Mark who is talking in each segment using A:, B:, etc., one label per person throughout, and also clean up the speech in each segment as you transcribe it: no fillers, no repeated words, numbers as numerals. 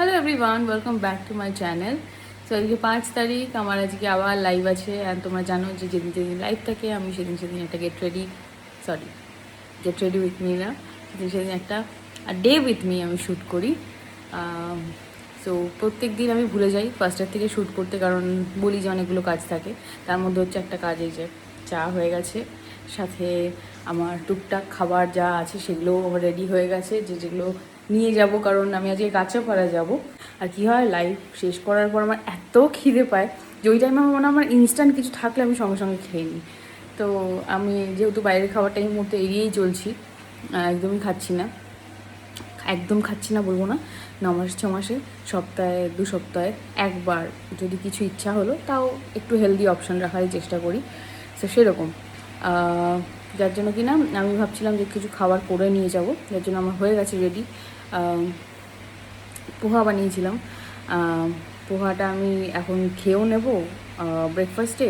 A: Hello everyone, welcome back to my channel. So আজকে 5 তারিখ, আমার আজকে আবার লাইভ আছে। অ্যান্ড তোমরা জানো যে যেদিন যেদিন লাইভ থাকে আমি সেদিন সেদিন একটা গেট রেডি উইথ মি না, সেদিন সেদিন একটা ডে উইথ মি আমি শ্যুট করি। সো প্রত্যেক দিন আমি ভুলে যাই ফার্স্টের থেকে শ্যুট করতে, কারণ বলি যে অনেকগুলো কাজ থাকে। তার মধ্যে হচ্ছে একটা কাজ এই যে চা হয়ে গেছে, সাথে আমার টুকটাক খাবার যা আছে সেগুলো আমার রেডি হয়ে গেছে, যেগুলো নিয়ে যাব, কারণ আমি আজকে কাঁচাপাড়া যাব। আর কী হয়, লাইভ শেষ করার পর আমার এত খিদে পায় যে ওই টাইমে আমার মনে হয় আমার ইনস্ট্যান্ট কিছু থাকলে আমি সঙ্গে সঙ্গে খেয়ে নিই। তো আমি যেহেতু বাইরের খাবারটা এই মুহূর্তে এড়িয়েই চলছি, একদমই খাচ্ছি না, একদম খাচ্ছি না বলবো না, 9 মাস 6 মাসে সপ্তাহে 2 সপ্তাহে একবার যদি কিছু ইচ্ছা হলো তাও একটু হেলদি অপশান রাখারই চেষ্টা করি। তো সেরকম যার জন্য কি না আমি ভাবছিলাম যে কিছু খাবার করে নিয়ে যাব, যার জন্য আমার হয়ে গেছে রেডি। পোহা বানিয়েছিলাম, পোহাটা আমি এখন খেয়েও নেব ব্রেকফাস্টে,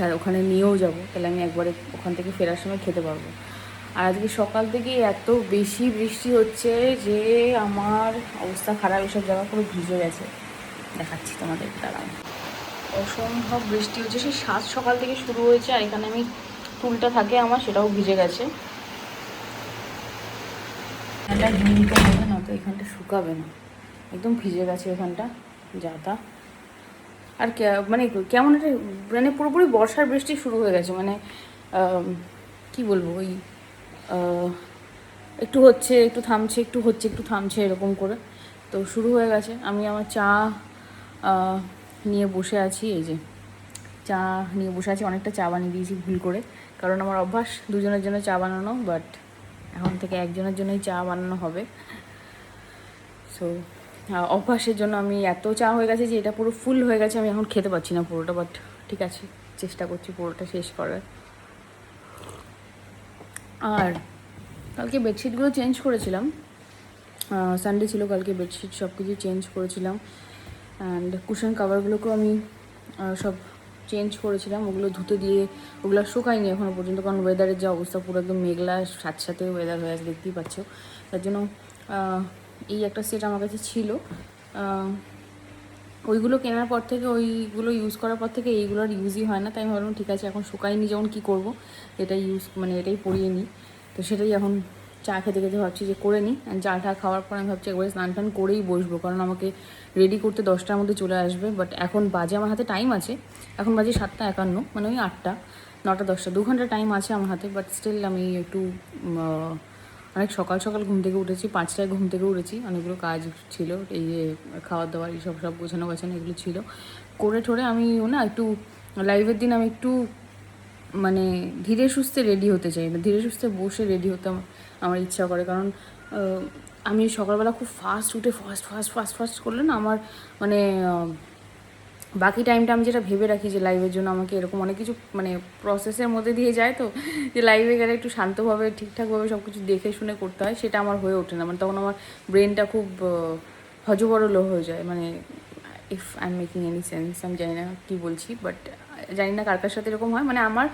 A: আর ওখানে নিয়েও যাব, তাহলে আমি একবারে ওখান থেকে ফেরার সময় খেতে পারবো। আর আজকে সকাল থেকে এত বেশি বৃষ্টি হচ্ছে যে আমার অবস্থা খারাপ, এসব জায়গা পুরো ভিজে গেছে। দেখাচ্ছি তোমাদের, দাঁড়াও। অসম্ভব বৃষ্টি হচ্ছে, সেই সকাল থেকে শুরু হয়েছে, আর এখানে আমি টুলটা থাকে আমার, সেটাও ভিজে গেছে। এটা ধুতে হবে না তো, এখানটা শুকাবে না, একদম ভিজে গেছে এখানটা যাতা। আর মানে কেমন একটা মানে পুরোপুরি বর্ষার বৃষ্টি শুরু হয়ে গেছে, মানে কি বলবো, ওই একটু হচ্ছে একটু থামছে, একটু হচ্ছে একটু থামছে, এরকম করে তো শুরু হয়ে গেছে। আমি আমার চা নিয়ে বসে আছি, এই যে চা নিয়ে বসে আছি, অনেকটা চা বানিয়ে দিয়েছি ভুল করে, কারণ আমার অভ্যাস দুজনের জন্য চা বানানো, বাট এখন থেকে একজনের জন্যই চা বানানো হবে। সো অভ্যাসের জন্য আমি এত চা হয়ে গেছে যে এটা পুরো ফুল হয়ে গেছে, আমি এখন খেতে পাচ্ছি না পুরোটা, বাট ঠিক আছে, চেষ্টা করছি পুরোটা শেষ করার। আর কালকে বেডশিটগুলো চেঞ্জ করেছিলাম, সানডে ছিল কালকে, বেডশিট সব কিছু চেঞ্জ করেছিলাম। অ্যান্ড কুশন কাভারগুলোকেও আমি সব চেঞ্জ করেছিলাম, ওগুলো ধুতে দিয়ে ওগুলো শুকায়নি এখনও পর্যন্ত, কারণ ওয়েদারের যা অবস্থা পুরো একদম মেঘলা সাথে সাথে ওয়েদার হয়ে আছে, দেখতেই পাচ্ছ। তার জন্য এই একটা সেট আমার কাছে ছিল, ওইগুলো কেনার পর থেকে, ওইগুলো ইউজ করার পর থেকে এইগুলো আর ইউজই হয় না, তাই আমি ভাবলাম ঠিক আছে এখন শুকায়নি যখন কী করবো, এটাই এটাই পরিয়ে নিই। তো সেটাই এখন চা খেতে খেতে ভাবছি যে করে নিই। চা টা খাওয়ার পর আমি ভাবছি একবারে স্নান টান করেই বসবো, কারণ আমাকে রেডি করতে 10টার মধ্যে চলে আসবে। বাট এখন বাজে, আমার হাতে টাইম আছে, এখন বাজে 7:51, মানে ওই 8টা 9টা 10টা 2 ঘন্টা টাইম আছে আমার হাতে, বাট স্টিল আমি একটু অনেক সকাল সকাল ঘুম থেকে উঠেছি, 5টায় ঘুম থেকে উঠেছি, অনেকগুলো কাজ ছিল, এই যে খাওয়ার দাওয়ার এইসব সব গোছানো এগুলো ছিল, করে ঠোরে আমি না একটু লাইভের দিন আমি একটু মানে ধীরে সুস্থে রেডি হতে চাই না, ধীরে সুস্থে বসে রেডি হতে আমার ইচ্ছা করে, কারণ আমি সকালবেলা খুব ফাস্ট উঠে ফাস্ট করলে না আমার মানে বাকি টাইমটা আমি যেটা ভেবে রাখি যে লাইভের জন্য আমাকে এরকম অনেক কিছু মানে প্রসেসের মধ্যে দিয়ে যায়, তো যে লাইভে গেলে একটু শান্তভাবে ঠিকঠাকভাবে সব কিছু দেখে শুনে করতে হয়, সেটা আমার হয়ে ওঠে না, মানে তখন আমার ব্রেনটা খুব হজবরল হয়ে যায়, মানে if I am making any sense, আমি জানি না কী বলছি, বাট জানি না কার কার সাথে এরকম হয়। মানে আমার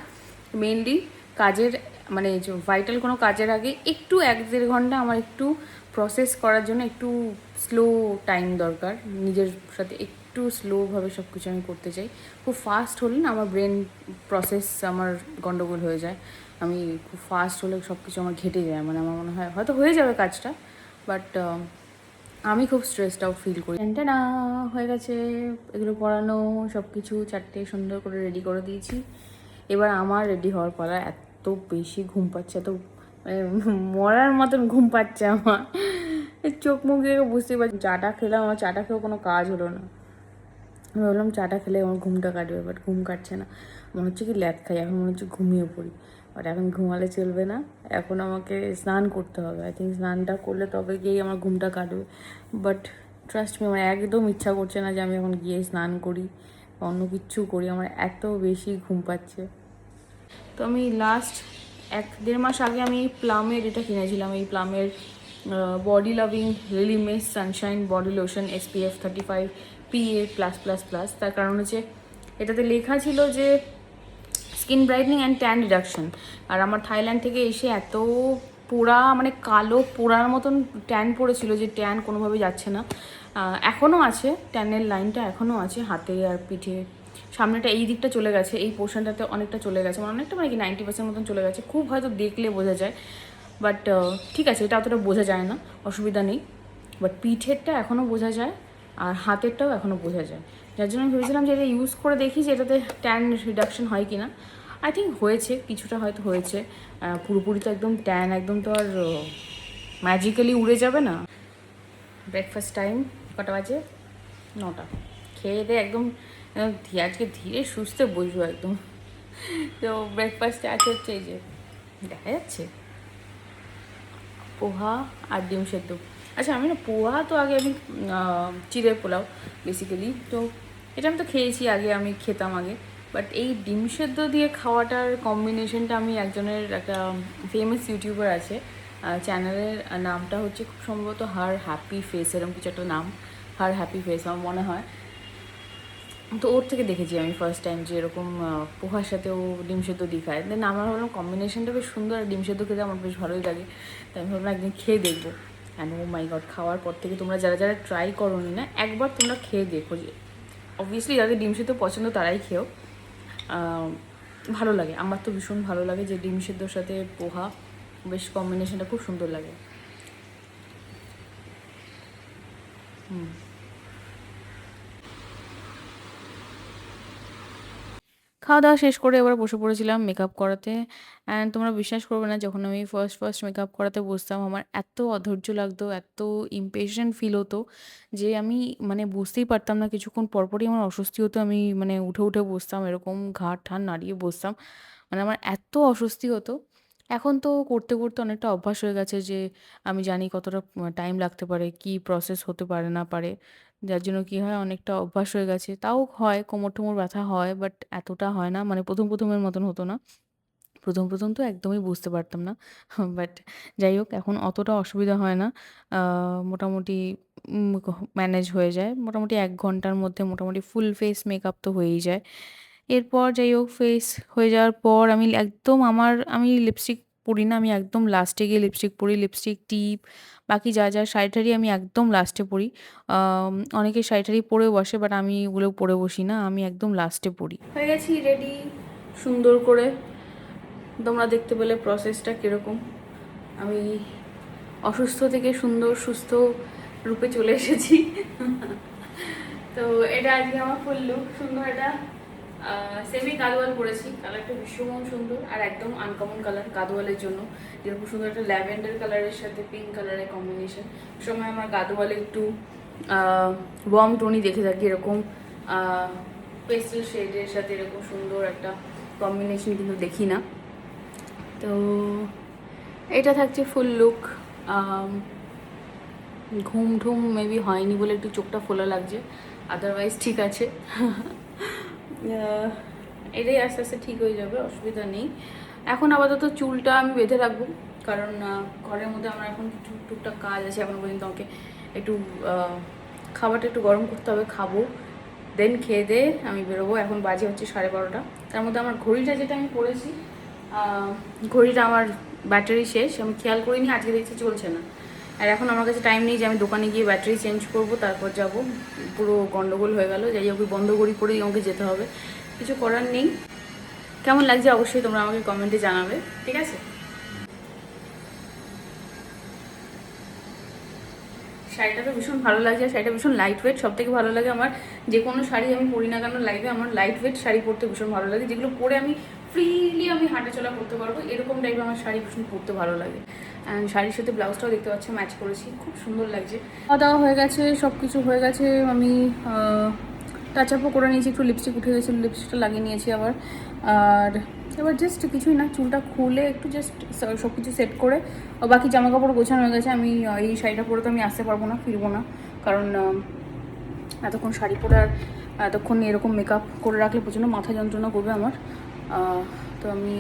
A: মেনলি কাজের মানে ভাইটাল কোনো কাজের আগে একটু 1-1.5 ঘন্টা আমার একটু প্রসেস করার জন্য একটু স্লো টাইম দরকার, নিজের সাথে একটু স্লোভাবে সব কিছু আমি করতে চাই। খুব ফাস্ট হলে না আমার ব্রেন প্রসেস আমার গন্ডগোল হয়ে যায়, আমি খুব ফাস্ট হলে সব কিছু আমার ঘেটে যায়, মানে আমার মনে হয় হয়তো হয়ে যাবে কাজটা, বাট আমি খুব স্ট্রেসড আউট ফিল করি। না হয়ে গেছে, এগুলো পড়ানো সব কিছু, 4টে সুন্দর করে রেডি করে দিয়েছি। এবার আমার রেডি হওয়ার পালা। এত বেশি ঘুম পাচ্ছে, এত মানে মরার মতন ঘুম পাচ্ছে আমার, চোখ মুখ দিয়ে বুঝতেই পারছি। চাটা খেলাম, আমার চাটা খেয়েও কোনো কাজ হলো না, আমি ভাবলাম চাটা খেলে আমার ঘুমটা কাটবে, বাট ঘুম কাটছে না, মনে হচ্ছে কি ল্যাদ খাই, এখন মনে হচ্ছে ঘুমিয়ে পড়ি, বাট এখন ঘুমালে চলবে না, এখন আমাকে স্নান করতে হবে। আই থিঙ্ক স্নানটা করলে তবে গিয়েই আমার ঘুমটা কাটবে, বাট ট্রাস্ট মি আমার একদম ইচ্ছা করছে না যে আমি এখন গিয়ে স্নান করি বা অন্য কিচ্ছু করি, আমার এত বেশি ঘুম পাচ্ছে। তো আমি লাস্ট 1-1.5 মাস আগে আমি প্লামের এটা কিনেছিলাম, এই প্লামের body loving lily miss sunshine body lotion SPF 35 PA+++। তার কারণ হচ্ছে এটাতে লেখা ছিল যে skin brightening and tan reduction. আর আমার থাইল্যান্ড থেকে এসে এত পোড়া, মানে কালো পোড়ার মতন ট্যান পড়েছিল যে ট্যান কোনোভাবেই যাচ্ছে না। এখনও আছে, ট্যানের লাইনটা এখনও আছে হাতে আর পিঠে। সামনেটা এই দিকটা চলে গেছে, এই পোর্শনটাতে অনেকটা চলে গেছে, মানে অনেকটা মানে কি 90% মতন চলে গেছে। খুব হয়তো দেখলে বোঝা যায়, বাট ঠিক আছে, এটা অতটা বোঝা যায় না, অসুবিধা নেই। বাট পিঠেরটা এখনও বোঝা যায়, আর হাতেরটাও এখনও বোঝা যায়। যার জন্য আমি ভেবেছিলাম যে এটা ইউজ করে দেখি যে এটাতে ট্যান রিডাকশন হয় কি না। আই থিঙ্ক হয়েছে, কিছুটা হয়তো হয়েছে। পুরোপুরি তো একদম ট্যান একদম তো আর ম্যাজিক্যালি উড়ে যাবে না। ব্রেকফাস্ট টাইম কটা বাজে? 9টা। খেয়ে দিয়ে একদম আজকে ধীরে সুস্থে বসবো একদম। তো ব্রেকফাস্টে আছে হচ্ছে এই যে দেখা যাচ্ছে পোহা আর ডিম সেদ্ধ। আচ্ছা, আমি না পোহা তো আগে আমি চিড়ের পোলাও বেসিক্যালি, তো এটা আমি তো খেয়েছি আগে, আমি খেতাম আগে। বাট এই ডিম সেদ্ধ দিয়ে খাওয়াটার কম্বিনেশনটা আমি একজনের, একটা ফেমাস ইউটিউবার আছে, চ্যানেলের নামটা হচ্ছে খুব সম্ভবত হার হ্যাপি ফেস, এরকম কিছু একটা নাম, হার হ্যাপি ফেস আমার মনে হয়। তো ওর থেকে দেখেছি আমি ফার্স্ট টাইম যে এরকম পোহার সাথে ও ডিম সেদ্ধ দিয়ে খায়। দেন আমার ভাবলাম কম্বিনেশনটা বেশ সুন্দর, আর ডিম সেদ্ধ খেতে আমার বেশ ভালোই লাগে, তাই আমি ভাবলাম একদিন খেয়ে দেখবো। অ্যান্ড ও মাই গড, খাওয়ার পর থেকে তোমরা যারা যারা ট্রাই করোনি না, একবার তোমরা খেয়ে দেখো। যে অবভিয়াসলি যাদের ডিম সেদ্ধ পছন্দ তারাই খেও, ভালো লাগে। আমার তো ভীষণ ভালো লাগে যে ডিম সেদ্ধর সাথে পোহা, বেশ কম্বিনেশনটা খুব সুন্দর লাগে। খাওয়া দাওয়া শেষ করে এবার বসে পড়েছিলাম মেকআপ করাতে। অ্যান্ড তোমরা বিশ্বাস করবে না, যখন আমি ফার্স্ট ফার্স্ট মেকআপ করাতে বসতাম আমার এত অধৈর্য লাগতো, এত ইমপেশেন্ট ফিল হতো যে আমি মানে বুঝতেই পারতাম না, কিছুক্ষণ পরপরই আমার অস্বস্তি হতো। আমি মানে উঠে উঠে বসতাম, এরকম ঘাড় ঠান নাড়িয়ে বসতাম, মানে আমার এত অস্বস্তি হতো। এখন তো করতে করতে অনেকটা অভ্যাস হয়ে গেছে, যে আমি জানি কতটা টাইম লাগতে পারে, কি প্রসেস হতে পারে না পারে। যার জন্য কি হয়, অনেকটা অভ্যাস হয়ে গেছে। তাও হয়, কোমর-টোমর ব্যথা হয়, বাট এতটা হয় না। মানে ১ম এর মতন হতো না। ১ম তো একদমই বুঝতে পারতাম না। বাট যাই হোক, এখন অতটা অসুবিধা হয় না। আ মোটামুটি ম্যানেজ হয়ে যায়। মোটামুটি ১ ঘন্টার মধ্যে মোটামুটি ফুল ফেস মেকআপ তো হয়েই যায়। এরপর যাই হোক, ফেস হয়ে যাওয়ার পর আমি লিপস্টিক পরি না। আমি একদম লাস্টে গিয়ে লিপস্টিক পরি। লিপস্টিক, টিপ, বাকি যা শাড়ি-টাড়ি আমি একদম লাস্টে পরি। অনেকে শাড়ি-টাড়ি পরেও বসে, বাট আমি ওগুলো পরে বসি না। আমি একদম লাস্টে পরি। হয়ে গেছি রেডি সুন্দর করে। তোমরা দেখতে পেলে প্রসেসটা কীরকম। আমি অসুস্থ থেকে সুন্দর সুস্থ রূপে চলে এসেছি। তো এটা আজকে আমার ফুল লুক। সুন্দর, এটা সেমি গাদোয়াল পরেছি, কালারটা ভীষণ সুন্দর আর একদম আনকমন কালার গাদোয়ালের জন্য। যেরকম সুন্দর একটা ল্যাভেন্ডার কালারের সাথে পিঙ্ক কালারের কম্বিনেশন। সময় আমার গাদোয়ালে একটু ওয়ার্ম টোনই দেখে থাকি, এরকম পেস্টেল শেডের সাথে এরকম সুন্দর একটা কম্বিনেশন কিন্তু দেখি না। তো এটা থাকছে ফুল লুক। ঘুম ঠুম মেবি হয়নি বলে একটু চোখটা ফোলা লাগছে, আদারওয়াইজ ঠিক আছে। এটাই আস্তে আস্তে ঠিক হয়ে যাবে, অসুবিধা নেই। এখন আপাতত চুলটা আমি বেঁধে রাখবো, কারণ ঘরের মধ্যে আমার এখন কিছু টুকটাক কাজ আছে। এখনো পর্যন্ত আমাকে একটু খাবারটা একটু গরম করতে হবে, খাবো, দেন খেয়ে দিয়ে আমি বেরোবো। এখন বাজে হচ্ছে 12:30। তার মধ্যে আমার ঘড়িটা যেটা আমি পরেছি, ঘড়িটা আমার ব্যাটারি শেষ, আমি খেয়াল করিনি, আজকে দেখছি চলছে না। আর এখন আমার কাছে টাইম নেই যে আমি দোকানে গিয়ে ব্যাটারি চেঞ্জ করব তারপর যাব, পুরো গন্ডগোল হয়ে গেল। যাই হোক, বন্ধ ঘড়ি পরেই আমাকে যেতে হবে, কিছু করার নেই। কেমন লাগছে অবশ্যই তোমরা আমাকে কমেন্টে জানাবে, ঠিক আছে? শাড়িটা তো ভীষণ ভালো লাগছে, শাড়িটা ভীষণ লাইট ওয়েট। সব থেকে ভালো লাগে আমার, যে কোনো শাড়ি আমি পরি না কেন লাইভে, আমার লাইট ওয়েট শাড়ি পরতে ভীষণ ভালো লাগে, যেগুলো পরে আমি ফ্রিলি আমি হাঁটাচলা করতে পারবো, এরকম টাইপের আমার শাড়ি ভীষণ পরতে ভালো লাগে। অ্যান্ড শাড়ির সাথে ব্লাউজটাও দেখতে পাচ্ছি ম্যাচ করেছি, খুব সুন্দর লাগছে। খাওয়া দাওয়া হয়ে গেছে, সব কিছু হয়ে গেছে। আমি টাচ আপও করে নিয়েছি, একটু লিপস্টিক উঠে গেছিলো, লিপস্টিকটা লাগিয়ে নিয়েছি আবার। আর এবার জাস্ট কিছুই না, চুলটা খুলে একটু জাস্ট সব কিছু সেট করে বাকি জামা কাপড় গোছানো হয়ে গেছে। আমি এই শাড়িটা পরে তো আমি আসতে পারবো না, ফিরবো না, কারণ এতক্ষণ শাড়ি পরে আর এতক্ষণ এরকম মেকআপ করে রাখলে প্রচণ্ড মাথা যন্ত্রণা করবে আমার। তো আমি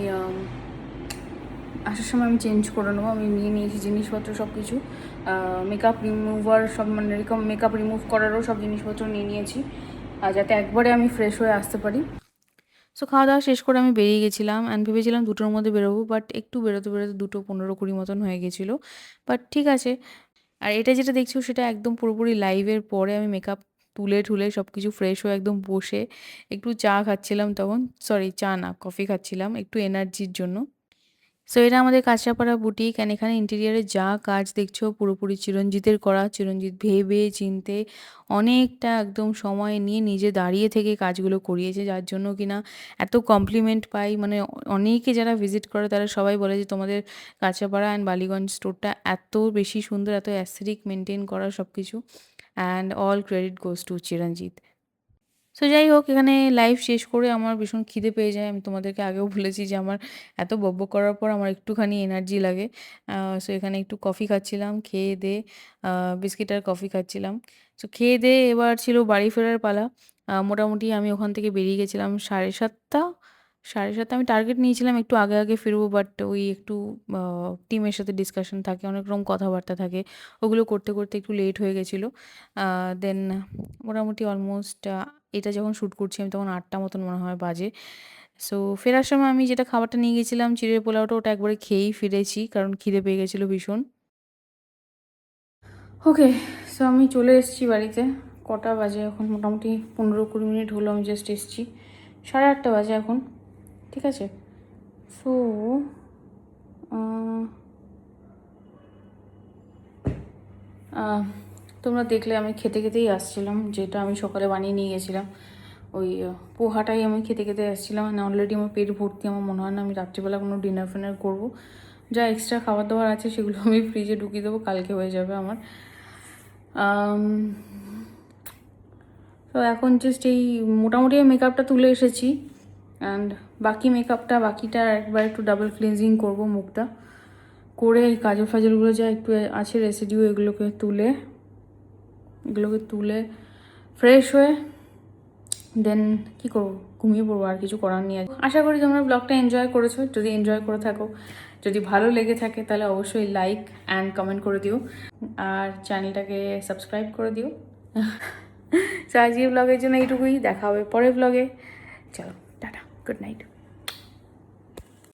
A: আসার সময় আমি চেঞ্জ করে নেবো। আমি নিয়ে নিয়েছি জিনিসপত্র সব কিছু, মেকআপ রিমুভার সব, মানে এরকম মেকআপ রিমুভ করারও সব জিনিসপত্র নিয়ে নিয়েছি, যাতে একবারে আমি ফ্রেশ হয়ে আসতে পারি। সো খাওয়া দাওয়া শেষ করে আমি বেরিয়ে গেছিলাম, অ্যান্ড ভেবেছিলাম 2টোর মধ্যে বেরোবো, বাট একটু বেরোতে বেরোতে 2:15-20 মতন হয়ে গেছিলো। বাট ঠিক আছে, আর এটা যেটা দেখছো সেটা একদম পুরোপুরি লাইভের পরে আমি মেকআপ তুলে ঠুলে সব কিছু ফ্রেশ হয়ে একদম বসে একটু চা খাচ্ছিলাম তখন, সরি চা না কফি খাচ্ছিলাম একটু এনার্জির জন্য। সো এটা আমাদের কাঁচরাপাড়া বুটিক অ্যান্ড এখানে ইন্টেরিয়ারে যা কাজ দেখছো পুরোপুরি চিরঞ্জিতের করা। চিরঞ্জিত ভেবে চিন্তে অনেকটা একদম সময় নিয়ে নিজে দাঁড়িয়ে থেকে কাজগুলো করিয়েছে, যার জন্য কিনা এত কমপ্লিমেন্ট পাই। মানে অনেকে যারা ভিজিট করে তারা সবাই বলে যে তোমাদের কাঁচরাপাড়া অ্যান্ড বালিগঞ্জ স্টোরটা এত বেশি সুন্দর, এত অ্যাস্থেটিক মেনটেন করা সব কিছু। And all credit goes to Chiranjit. So যাই হোক, এখানে লাইভ শেষ করে আমার ভীষণ খিদে পেয়ে যায়। আমি তোমাদেরকে আগেও বলেছি যে আমার এত বকবক করার পর আমার একটুখানি এনার্জি লাগে। সো এখানে একটু কফি খাচ্ছিলাম, খেয়ে দেয়ে বিস্কিট আর কফি খাচ্ছিলাম। সো খেয়ে দেয়ে এবার ছিল বাড়ি ফেরার পালা। মোটামুটি আমি ওখান থেকে বেরিয়ে গেছিলাম 7:30। 7:30 আমি টার্গেট নিয়েছিলাম একটু আগে আগে ফিরবো, বাট ওই একটু টিমের সাথে ডিসকাশন থাকে, অনেক রকম কথাবার্তা থাকে, ওগুলো করতে করতে একটু লেট হয়ে গেছিলো। দেন মোটামুটি অলমোস্ট এটা যখন শ্যুট করছি আমি তখন 8টা মতন মনে হয় বাজে। সো ফেরার সময় আমি যেটা খাবারটা নিয়ে গেছিলাম চিড়ের পোলাওটা, ওটা একবারে খেয়েই ফিরেছি কারণ খিদে পেয়ে গেছিলো ভীষণ। ওকে, সো আমি চলে এসেছি বাড়িতে। কটা বাজে এখন? মোটামুটি 15-20 মিনিট হলো আমি জাস্ট এসেছি। 8:30 বাজে এখন, ঠিক আছে। সো তোমরা দেখলে আমি খেতে খেতেই আসছিলাম, যেটা আমি সকালে বানিয়ে নিয়ে গেছিলাম ওই পোহাটাই আমি খেতে খেতে আসছিলাম। মানে অলরেডি আমার পেট ভর্তি, আমার মনে হয় না আমি রাত্রিবেলা কোনো ডিনার ফিনার করবো। যা এক্সট্রা খাবার দাবার আছে সেগুলো আমি ফ্রিজে ঢুকিয়ে দেবো, কালকে হয়ে যাবে আমার। তো এখন জাস্ট এই মোটামুটি মেকআপটা তুলে এসেছি, অ্যান্ড বাকিটা একবার একটু ডাবল ক্লিনজিং করবো মুখটা করে, এই কাজল ফাজলগুলো যা একটু আছে রেসিডিউ এগুলোকে তুলে ফ্রেশ হয়ে দেন কী করবো, ঘুমিয়ে পড়বো, আর কিছু করার নেই। আশা করি তোমরা ব্লগটা এনজয় করেছো। যদি এনজয় করে থাকো, যদি ভালো লেগে থাকে তাহলে অবশ্যই লাইক অ্যান্ড কমেন্ট করে দিও, আর চ্যানেলটাকে সাবস্ক্রাইব করে দিও। সো আজকের ব্লগের জন্য এইটুকুই, দেখা হবে পরের ব্লগে। চলো টাটা, গুড নাইট।